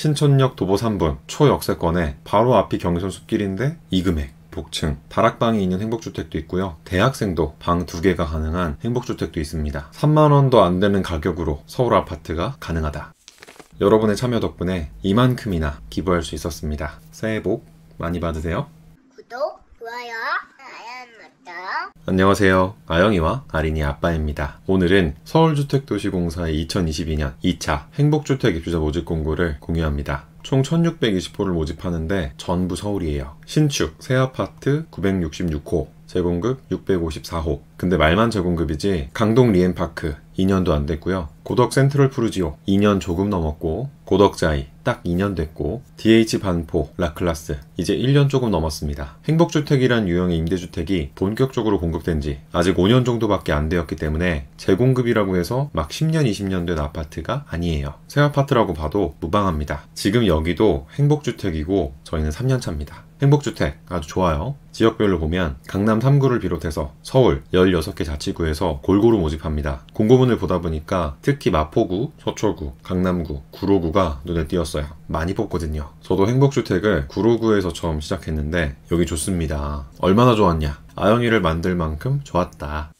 신촌역 도보 3분 초역세권에 바로 앞이 경의선 숲길인데 이 금액. 복층, 다락방이 있는 행복주택도 있고요. 대학생도 방 2개가 가능한 행복주택도 있습니다. 3만원도 안 되는 가격으로 서울 아파트가 가능하다. 여러분의 참여 덕분에 이만큼이나 기부할 수 있었습니다. 새해 복 많이 받으세요. 구독, 좋아요, 알람 설정. 안녕하세요. 아영이와 아린이 아빠입니다. 오늘은 서울주택도시공사의 2022년 2차 행복주택 입주자 모집 공고를 공유합니다. 총 1620호를 모집하는데 전부 서울이에요. 신축, 새아파트 966호, 재공급 654호. 근데 말만 재공급이지 강동 리엠파크 2년도 안 됐고요. 고덕 센트럴 푸르지오 2년 조금 넘었고, 고덕자이 딱 2년 됐고, DH 반포 라클라스 이제 1년 조금 넘었습니다. 행복주택이란 유형의 임대주택이 본격적으로 공급된 지 아직 5년 정도밖에 안 되었기 때문에 재공급이라고 해서 막 10년 20년 된 아파트가 아니에요. 새 아파트라고 봐도 무방합니다. 지금 여기도 행복주택이고 저희는 3년차입니다. 행복주택 아주 좋아요. 지역별로 보면 강남 3구를 비롯해서 서울 16개 자치구에서 골고루 모집합니다. 공고문을 보다 보니까 특히 마포구, 서초구, 강남구, 구로구가 눈에 띄었어요. 많이 뽑거든요. 저도 행복주택을 구로구에서 처음 시작했는데 여기 좋습니다. 얼마나 좋았냐? 아영이를 만들 만큼 좋았다.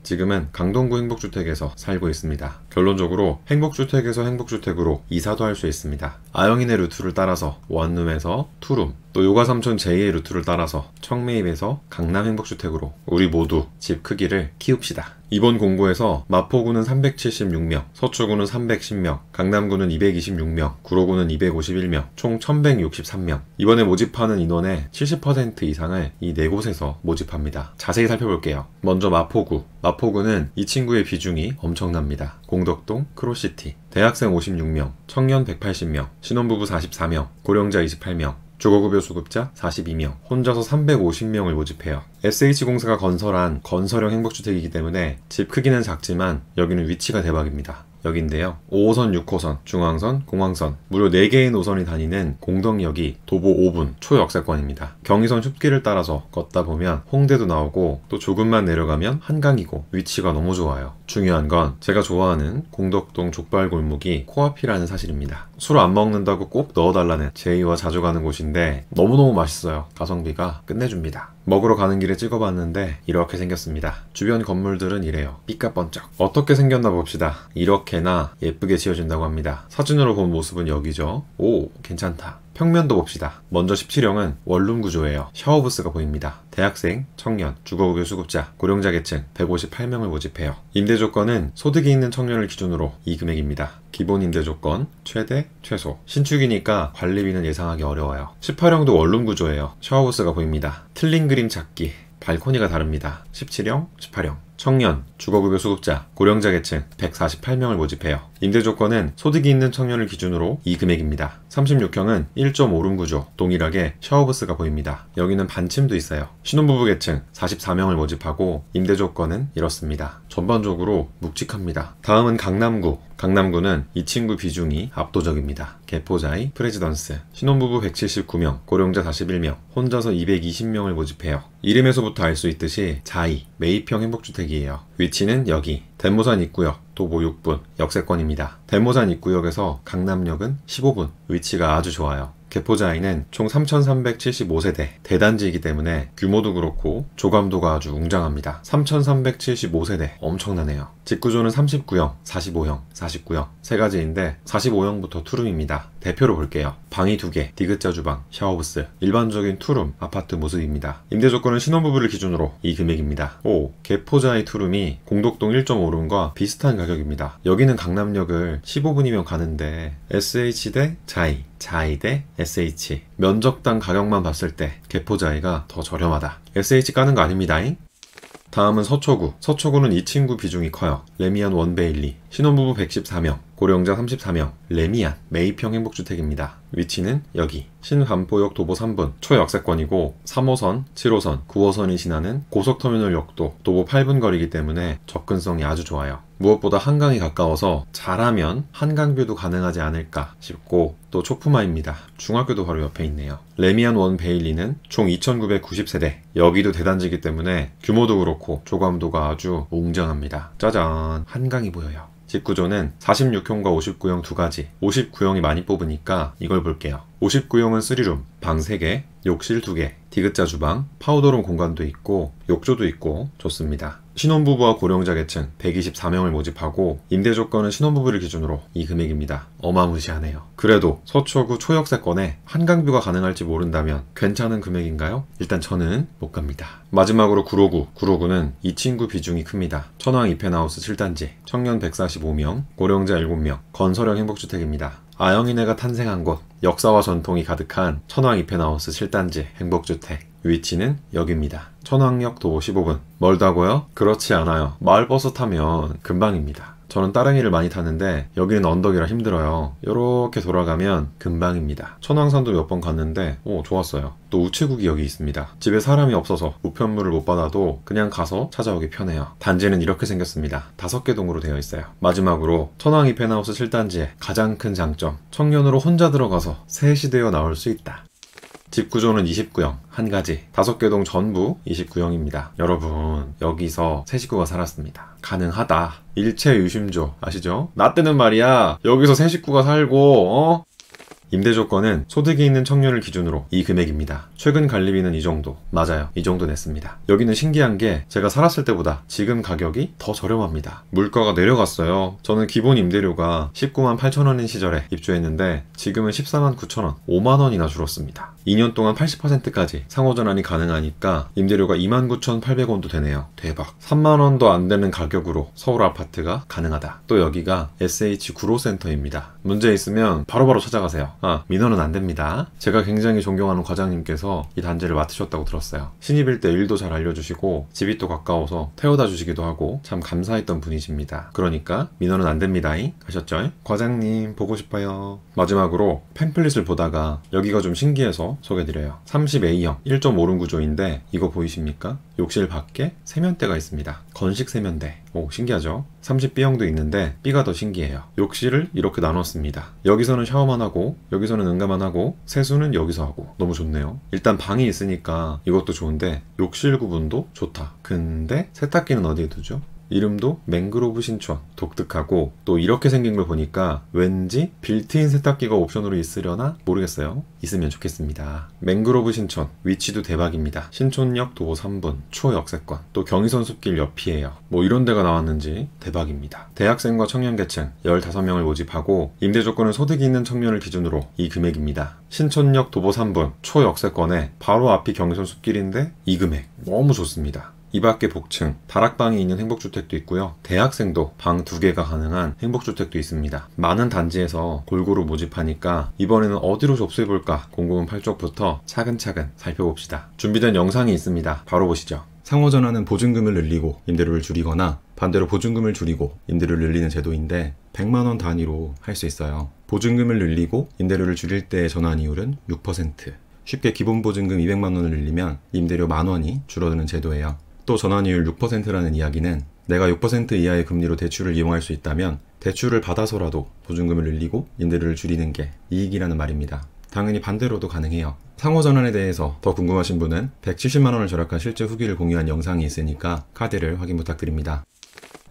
지금은 강동구 행복주택에서 살고 있습니다. 결론적으로 행복주택에서 행복주택으로 이사도 할 수 있습니다. 아영이네 루트를 따라서 원룸에서 투룸, 또 요가삼촌 제2의 루트를 따라서 청매입에서 강남 행복주택으로 우리 모두 집 크기를 키웁시다. 이번 공고에서 마포구는 376명, 서초구는 310명, 강남구는 226명, 구로구는 251명, 총 1163명. 이번에 모집하는 인원의 70% 이상을 이 4곳에서 모집합니다. 자세히 살펴볼게요. 먼저 마포구. 마포구는 이 친구의 비중이 엄청납니다. 공덕동, 크로시티. 대학생 56명, 청년 180명, 신혼부부 44명, 고령자 28명, 주거급여 수급자 42명, 혼자서 350명을 모집해요. SH공사가 건설한 건설형 행복주택이기 때문에 집 크기는 작지만 여기는 위치가 대박입니다. 여긴데요. 5호선, 6호선, 중앙선, 공항선 무려 4개의 노선이 다니는 공덕역이 도보 5분 초역세권입니다. 경의선 숲길을 따라서 걷다 보면 홍대도 나오고 또 조금만 내려가면 한강이고 위치가 너무 좋아요. 중요한 건 제가 좋아하는 공덕동 족발골목이 코앞이라는 사실입니다. 술 안 먹는다고 꼭 넣어달라는 제이와 자주 가는 곳인데 너무너무 맛있어요. 가성비가 끝내줍니다. 먹으러 가는 길에 찍어봤는데 이렇게 생겼습니다. 주변 건물들은 이래요. 삐까번쩍. 어떻게 생겼나 봅시다. 이렇게나 예쁘게 지어진다고 합니다. 사진으로 본 모습은 여기죠. 오, 괜찮다. 평면도 봅시다. 먼저 17형은 원룸 구조예요. 샤워부스가 보입니다. 대학생, 청년, 주거급여 수급자, 고령자 계층 158명을 모집해요. 임대 조건은 소득이 있는 청년을 기준으로 이 금액입니다. 기본 임대 조건, 최대, 최소. 신축이니까 관리비는 예상하기 어려워요. 18형도 원룸 구조예요. 샤워부스가 보입니다. 틀린 그림 찾기. 발코니가 다릅니다. 17형, 18형. 청년, 주거급여 수급자, 고령자 계층 148명을 모집해요. 임대 조건은 소득이 있는 청년을 기준으로 이 금액입니다. 36형은 1.5룸 구조, 동일하게 샤워부스가 보입니다. 여기는 반침도 있어요. 신혼부부 계층 44명을 모집하고 임대 조건은 이렇습니다. 전반적으로 묵직합니다. 다음은 강남구. 강남구는 이 친구 비중이 압도적입니다. 개포자이, 프레지던스, 신혼부부 179명, 고령자 41명, 혼자서 220명을 모집해요. 이름에서부터 알 수 있듯이 자이, 매입형 행복주택이에요. 위치는 여기, 대모산 입구역, 도보 6분, 역세권입니다. 대모산 입구역에서 강남역은 15분, 위치가 아주 좋아요. 개포자이는 총 3,375세대 대단지이기 때문에 규모도 그렇고 조감도가 아주 웅장합니다. 3,375세대 엄청나네요. 직구조는 39형, 45형, 49형 세 가지인데 45형부터 투룸입니다. 대표로 볼게요. 방이 2개, 디귿자 주방, 샤워부스, 일반적인 투룸 아파트 모습입니다. 임대 조건은 신혼부부를 기준으로 이 금액입니다. 오, 개포자이 투룸이 공덕동 1.5룸과 비슷한 가격입니다. 여기는 강남역을 15분이면 가는데 SH 대 자이, 자이 대 SH 면적당 가격만 봤을 때 개포자이가 더 저렴하다. SH 까는 거 아닙니다잉? 다음은 서초구. 서초구는 이 친구 비중이 커요. 레미안 원베일리, 신혼부부 114명, 고령자 34명, 레미안 매입형 행복주택입니다. 위치는 여기 신반포역 도보 3분 초역세권이고 3호선, 7호선, 9호선이 지나는 고속터미널역도 도보 8분 거리이기 때문에 접근성이 아주 좋아요. 무엇보다 한강이 가까워서 잘하면 한강뷰도 가능하지 않을까 싶고 또 초품화입니다. 중학교도 바로 옆에 있네요. 레미안 원 베일리는 총 2,990세대. 여기도 대단지이기 때문에 규모도 그렇고 조감도가 아주 웅장합니다. 짜잔, 한강이 보여요. 집 구조는 46형과 59형 두 가지. 59형이 많이 뽑으니까 이걸 볼게요. 59형은 3룸, 방 3개, 욕실 2개, 디귿자 주방, 파우더룸 공간도 있고 욕조도 있고 좋습니다. 신혼부부와 고령자 계층 124명을 모집하고 임대 조건은 신혼부부를 기준으로 이 금액입니다. 어마무시하네요. 그래도 서초구 초역세권에 한강뷰가 가능할지 모른다면 괜찮은 금액인가요? 일단 저는 못 갑니다. 마지막으로 구로구는 이 친구 비중이 큽니다. 천왕 이펜하우스 7단지, 청년 145명, 고령자 7명, 건설형 행복주택입니다. 아영이네가 탄생한 곳, 역사와 전통이 가득한 천왕 이펜하우스 7단지 행복주택. 위치는 여기입니다. 천왕역 도 15분. 멀다고요? 그렇지 않아요. 마을버스 타면 금방입니다. 저는 따릉이를 많이 타는데 여기는 언덕이라 힘들어요. 이렇게 돌아가면 금방입니다. 천왕산도 몇 번 갔는데 좋았어요. 또 우체국이 여기 있습니다. 집에 사람이 없어서 우편물을 못 받아도 그냥 가서 찾아오기 편해요. 단지는 이렇게 생겼습니다. 5개 동으로 되어 있어요. 마지막으로 천왕 이펜하우스 7단지의 가장 큰 장점, 청년으로 혼자 들어가서 셋이 되어 나올 수 있다. 집 구조는 29형, 한 가지. 5개 동 전부 29형입니다. 여러분, 여기서 세 식구가 살았습니다. 가능하다. 일체 유심조 아시죠? 나 때는 말이야, 여기서 세 식구가 살고 임대 조건은 소득이 있는 청년을 기준으로 이 금액입니다. 최근 관리비는 이 정도. 맞아요. 이 정도 냈습니다. 여기는 신기한 게 제가 살았을 때보다 지금 가격이 더 저렴합니다. 물가가 내려갔어요. 저는 기본 임대료가 19만 8천 원인 시절에 입주했는데 지금은 14만 9천 원, 5만 원이나 줄었습니다. 2년 동안 80%까지 상호전환이 가능하니까 임대료가 29,800원도 되네요. 대박. 3만 원도 안 되는 가격으로 서울 아파트가 가능하다. 또 여기가 SH 구로센터입니다. 문제 있으면 바로바로 찾아가세요. 민원은 안 됩니다. 제가 굉장히 존경하는 과장님께서 이 단지를 맡으셨다고 들었어요. 신입일 때 일도 잘 알려주시고 집이 또 가까워서 태워다 주시기도 하고 참 감사했던 분이십니다. 그러니까 민원은 안 됩니다. 아셨죠? 과장님 보고 싶어요. 마지막으로 팸플릿을 보다가 여기가 좀 신기해서 소개드려요. 30A형 1.5룸 구조인데 이거 보이십니까? 욕실 밖에 세면대가 있습니다. 건식 세면대. 신기하죠? 30B형도 있는데 B가 더 신기해요. 욕실을 이렇게 나눴습니다. 여기서는 샤워만 하고 여기서는 응가만 하고 세수는 여기서 하고 너무 좋네요. 일단 방이 있으니까 이것도 좋은데 욕실 구분도 좋다. 근데 세탁기는 어디에 두죠? 이름도 맹그로브 신촌. 독특하고 또 이렇게 생긴 걸 보니까 왠지 빌트인 세탁기가 옵션으로 있으려나 모르겠어요. 있으면 좋겠습니다. 맹그로브 신촌 위치도 대박입니다. 신촌역 도보 3분 초역세권, 또 경의선 숲길 옆이에요. 이런 데가 나왔는지 대박입니다. 대학생과 청년계층 15명을 모집하고 임대 조건은 소득이 있는 청년을 기준으로 이 금액입니다. 신촌역 도보 3분 초역세권에 바로 앞이 경의선 숲길인데 이 금액 너무 좋습니다. 이 밖에 복층, 다락방이 있는 행복주택도 있고요. 대학생도 방 2개가 가능한 행복주택도 있습니다. 많은 단지에서 골고루 모집하니까 이번에는 어디로 접수해볼까 궁금한 팔쪽부터 차근차근 살펴봅시다. 준비된 영상이 있습니다. 바로 보시죠. 상호전환은 보증금을 늘리고 임대료를 줄이거나 반대로 보증금을 줄이고 임대료를 늘리는 제도인데 100만원 단위로 할 수 있어요. 보증금을 늘리고 임대료를 줄일 때의 전환이율은 6%. 쉽게 기본보증금 200만원을 늘리면 임대료 만원이 줄어드는 제도예요. 또 전환이율 6%라는 이야기는 내가 6% 이하의 금리로 대출을 이용할 수 있다면 대출을 받아서라도 보증금을 늘리고 임대료를 줄이는 게 이익이라는 말입니다. 당연히 반대로도 가능해요. 상호전환에 대해서 더 궁금하신 분은 170만원을 절약한 실제 후기를 공유한 영상이 있으니까 카드를 확인 부탁드립니다.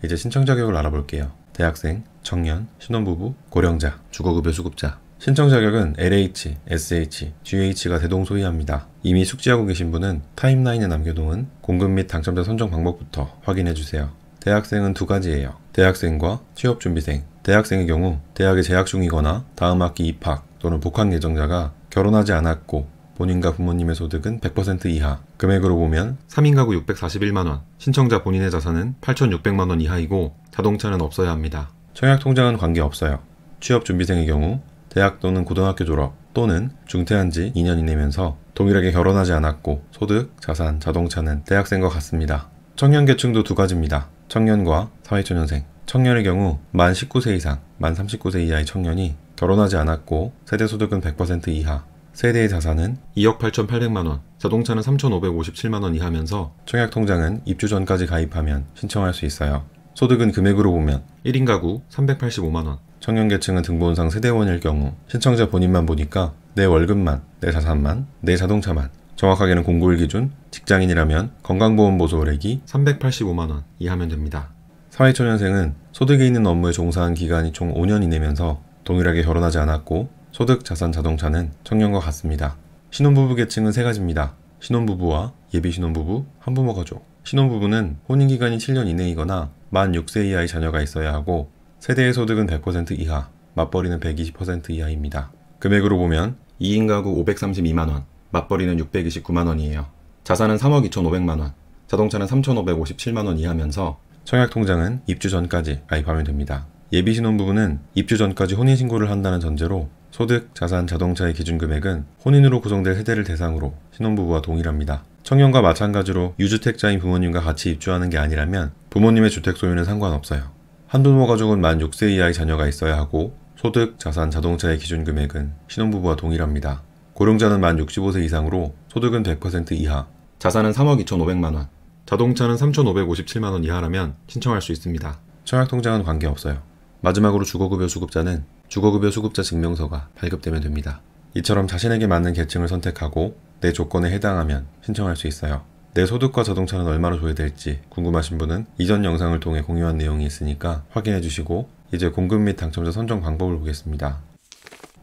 이제 신청 자격을 알아볼게요. 대학생, 청년, 신혼부부, 고령자, 주거급여 수급자. 신청 자격은 LH, SH, GH가 대동소이합니다. 이미 숙지하고 계신 분은 타임라인에 남겨놓은 공급 및 당첨자 선정 방법부터 확인해주세요. 대학생은 2가지예요. 대학생과 취업준비생. 대학생의 경우 대학에 재학 중이거나 다음 학기 입학 또는 복학 예정자가 결혼하지 않았고 본인과 부모님의 소득은 100% 이하, 금액으로 보면 3인 가구 641만원, 신청자 본인의 자산은 8,600만원 이하이고 자동차는 없어야 합니다. 청약통장은 관계없어요. 취업준비생의 경우 대학 또는 고등학교 졸업 또는 중퇴한 지 2년 이내면서 동일하게 결혼하지 않았고 소득, 자산, 자동차는 대학생과 같습니다. 청년 계층도 2가지입니다. 청년과 사회초년생. 청년의 경우 만 19세 이상, 만 39세 이하의 청년이 결혼하지 않았고 세대소득은 100% 이하, 세대의 자산은 2억 8,800만원, 자동차는 3,557만원 이하면서 청약통장은 입주 전까지 가입하면 신청할 수 있어요. 소득은 금액으로 보면 1인 가구 385만원, 청년계층은 등본상 세대원일 경우 신청자 본인만 보니까 내 월급만, 내 자산만, 내 자동차만, 정확하게는 공고일 기준 직장인이라면 건강보험 보조을액이 385만원 이하면 됩니다. 사회초년생은 소득이 있는 업무에 종사한 기간이 총 5년 이내면서 동일하게 결혼하지 않았고 소득, 자산, 자동차는 청년과 같습니다. 신혼부부 계층은 세 가지입니다. 신혼부부와 예비신혼부부, 한부모 가족. 신혼부부는 혼인기간이 7년 이내이거나 만 6세 이하의 자녀가 있어야 하고 세대의 소득은 100% 이하, 맞벌이는 120% 이하입니다. 금액으로 보면 2인 가구 532만원, 맞벌이는 629만원이에요. 자산은 3억 2,500만원, 자동차는 3,557만원 이하면서 청약통장은 입주 전까지 가입하면 됩니다. 예비신혼부부는 입주 전까지 혼인신고를 한다는 전제로 소득, 자산, 자동차의 기준금액은 혼인으로 구성될 세대를 대상으로 신혼부부와 동일합니다. 청년과 마찬가지로 유주택자인 부모님과 같이 입주하는 게 아니라면 부모님의 주택 소유는 상관없어요. 한부모 가족은 만 6세 이하의 자녀가 있어야 하고 소득, 자산, 자동차의 기준금액은 신혼부부와 동일합니다. 고령자는 만 65세 이상으로 소득은 100% 이하, 자산은 3억 2,500만원, 자동차는 3,557만원 이하라면 신청할 수 있습니다. 청약통장은 관계없어요. 마지막으로 주거급여 수급자는 주거급여 수급자 증명서가 발급되면 됩니다. 이처럼 자신에게 맞는 계층을 선택하고 내 조건에 해당하면 신청할 수 있어요. 내 소득과 자동차는 얼마로 줘야 될지 궁금하신 분은 이전 영상을 통해 공유한 내용이 있으니까 확인해 주시고 이제 공급 및 당첨자 선정 방법을 보겠습니다.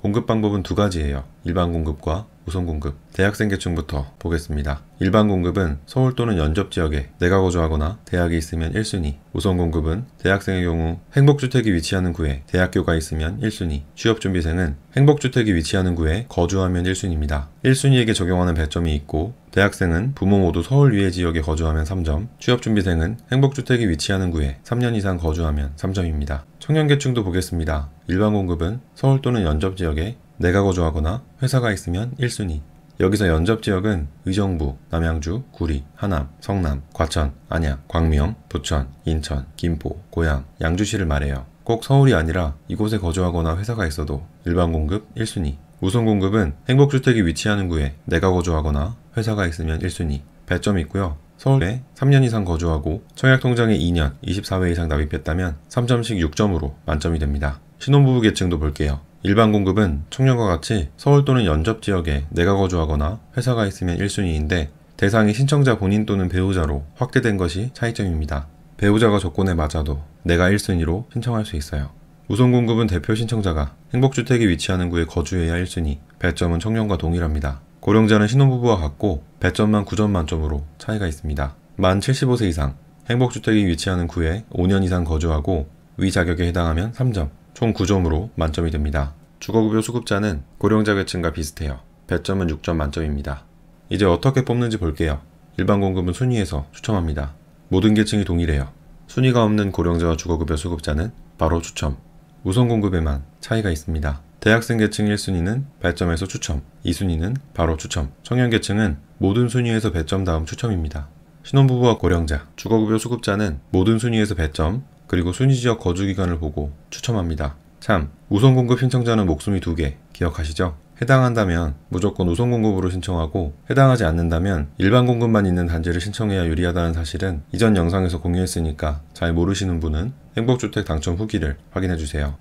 공급 방법은 두 가지예요. 일반 공급과 우선 공급. 대학생 계층부터 보겠습니다. 일반 공급은 서울 또는 연접 지역에 내가 거주하거나 대학이 있으면 1순위. 우선 공급은 대학생의 경우 행복주택이 위치하는 구에 대학교가 있으면 1순위. 취업준비생은 행복주택이 위치하는 구에 거주하면 1순위입니다. 1순위에게 적용하는 배점이 있고 대학생은 부모 모두 서울 위의 지역에 거주하면 3점, 취업준비생은 행복주택이 위치하는 구에 3년 이상 거주하면 3점입니다. 청년계층도 보겠습니다. 일반 공급은 서울 또는 연접 지역에 내가 거주하거나 회사가 있으면 1순위. 여기서 연접지역은 의정부, 남양주, 구리, 하남, 성남, 과천, 안양, 광명, 부천, 인천, 김포, 고양, 양주시를 말해요. 꼭 서울이 아니라 이곳에 거주하거나 회사가 있어도 일반 공급 1순위. 우선 공급은 행복주택이 위치하는 구에 내가 거주하거나 회사가 있으면 1순위. 배점이 있고요. 서울에 3년 이상 거주하고 청약통장에 2년, 24회 이상 납입했다면 3점씩 6점으로 만점이 됩니다. 신혼부부 계층도 볼게요. 일반 공급은 청년과 같이 서울 또는 연접 지역에 내가 거주하거나 회사가 있으면 1순위인데 대상이 신청자 본인 또는 배우자로 확대된 것이 차이점입니다. 배우자가 조건에 맞아도 내가 1순위로 신청할 수 있어요. 우선 공급은 대표 신청자가 행복주택이 위치하는 구에 거주해야 1순위, 배점은 청년과 동일합니다. 고령자는 신혼부부와 같고 배점만 9점 만점으로 차이가 있습니다. 만 75세 이상, 행복주택이 위치하는 구에 5년 이상 거주하고 위 자격에 해당하면 3점, 총 9점으로 만점이 됩니다. 주거급여 수급자는 고령자 계층과 비슷해요. 배점은 6점 만점입니다. 이제 어떻게 뽑는지 볼게요. 일반 공급은 순위에서 추첨합니다. 모든 계층이 동일해요. 순위가 없는 고령자와 주거급여 수급자는 바로 추첨. 우선 공급에만 차이가 있습니다. 대학생 계층 1순위는 배점에서 추첨, 2순위는 바로 추첨. 청년 계층은 모든 순위에서 배점 다음 추첨입니다. 신혼부부와 고령자, 주거급여 수급자는 모든 순위에서 배점, 그리고 순위지역 거주기간을 보고 추첨합니다. 참, 우선 공급 신청자는 목숨이 2개 기억하시죠? 해당한다면 무조건 우선 공급으로 신청하고 해당하지 않는다면 일반 공급만 있는 단지를 신청해야 유리하다는 사실은 이전 영상에서 공유했으니까 잘 모르시는 분은 행복주택 당첨 후기를 확인해주세요.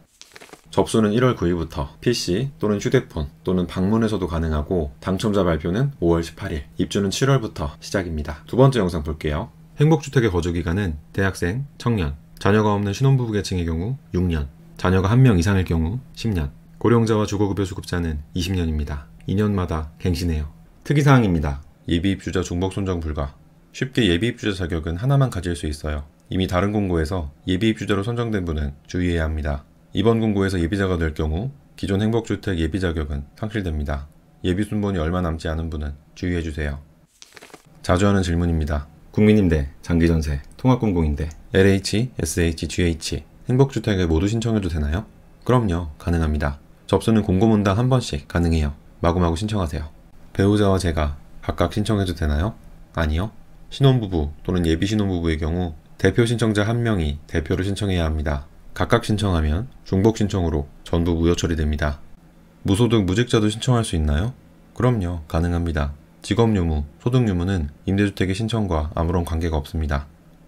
접수는 1월 9일부터 PC 또는 휴대폰 또는 방문에서도 가능하고 당첨자 발표는 5월 18일, 입주는 7월부터 시작입니다. 두 번째 영상 볼게요. 행복주택의 거주기간은 대학생, 청년, 자녀가 없는 신혼부부 계층의 경우 6년, 자녀가 1명 이상일 경우 10년, 고령자와 주거급여 수급자는 20년입니다. 2년마다 갱신해요. 특이사항입니다. 예비입주자 중복선정 불가. 쉽게 예비입주자 자격은 하나만 가질 수 있어요. 이미 다른 공고에서 예비입주자로 선정된 분은 주의해야 합니다. 이번 공고에서 예비자가 될 경우 기존 행복주택 예비 자격은 상실됩니다. 예비 순번이 얼마 남지 않은 분은 주의해주세요. 자주 하는 질문입니다. 국민임대, 장기전세, 통합공공임대, LH, SH, GH 행복주택에 모두 신청해도 되나요? 그럼요, 가능합니다. 접수는 공고문당 한 번씩 가능해요. 마구마구 신청하세요. 배우자와 제가 각각 신청해도 되나요? 아니요. 신혼부부 또는 예비신혼부부의 경우 대표 신청자 1명이 대표로 신청해야 합니다. 각각 신청하면 중복 신청으로 전부 무효 처리됩니다. 무소득 무직자도 신청할 수 있나요? 그럼요, 가능합니다. 직업유무, 소득유무는 임대주택의 신청과 아무런 관계가 없습니다.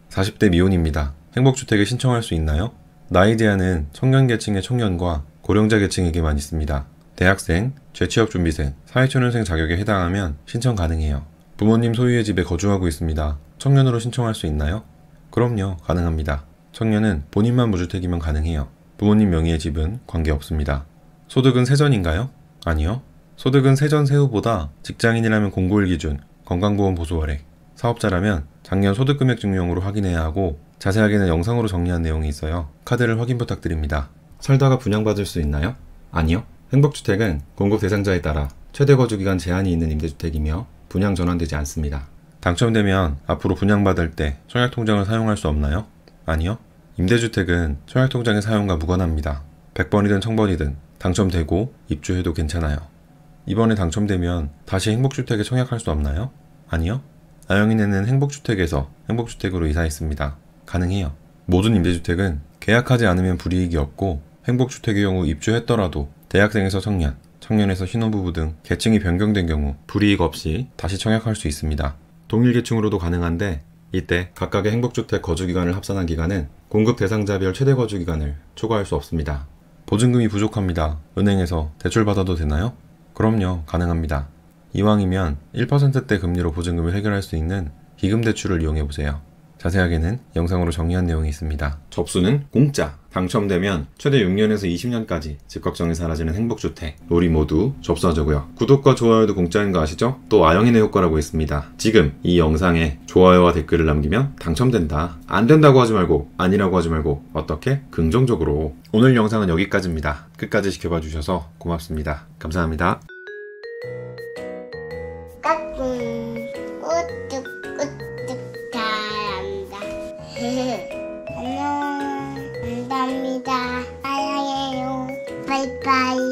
40대 미혼입니다. 행복주택에 신청할 수 있나요? 나이 제한은 청년계층의 청년과 고령자 계층에게만 있습니다. 대학생, 재취업준비생, 사회초년생 자격에 해당하면 신청 가능해요. 부모님 소유의 집에 거주하고 있습니다. 청년으로 신청할 수 있나요? 그럼요, 가능합니다. 청년은 본인만 무주택이면 가능해요. 부모님 명의의 집은 관계없습니다. 소득은 세전인가요? 아니요. 소득은 세전 세후보다 직장인이라면 공고일 기준, 건강보험 보수월액, 사업자라면 작년 소득금액 증명으로 확인해야 하고 자세하게는 영상으로 정리한 내용이 있어요. 카드를 확인 부탁드립니다. 살다가 분양받을 수 있나요? 아니요. 행복주택은 공급 대상자에 따라 최대 거주기간 제한이 있는 임대주택이며 분양 전환되지 않습니다. 당첨되면 앞으로 분양받을 때 청약통장을 사용할 수 없나요? 아니요. 임대주택은 청약통장의 사용과 무관합니다. 100번이든 1000번이든 당첨되고 입주해도 괜찮아요. 이번에 당첨되면 다시 행복주택에 청약할 수 없나요? 아니요. 아영이네는 행복주택에서 행복주택으로 이사했습니다. 가능해요. 모든 임대주택은 계약하지 않으면 불이익이 없고 행복주택의 경우 입주했더라도 대학생에서 청년, 청년에서 신혼부부 등 계층이 변경된 경우 불이익 없이 다시 청약할 수 있습니다. 동일 계층으로도 가능한데 이때 각각의 행복주택 거주기간을 합산한 기간은 공급 대상자별 최대 거주기간을 초과할 수 없습니다. 보증금이 부족합니다. 은행에서 대출받아도 되나요? 그럼요, 가능합니다. 이왕이면 1%대 금리로 보증금을 해결할 수 있는 기금대출을 이용해보세요. 자세하게는 영상으로 정리한 내용이 있습니다. 접수는 공짜! 당첨되면 최대 6년에서 20년까지 집 걱정이 사라지는 행복주택. 우리 모두 접수하자고요. 구독과 좋아요도 공짜인 거 아시죠? 또 아영이네 효과라고 있습니다. 지금 이 영상에 좋아요와 댓글을 남기면 당첨된다. 안 된다고 하지 말고 아니라고 하지 말고 어떻게? 긍정적으로. 오늘 영상은 여기까지입니다. 끝까지 지켜봐 주셔서 고맙습니다. 감사합니다. 까꿍 꾸뚝꾸뚝 잘한다. 안녕. 감사합니다. 사랑해요. 바이바이.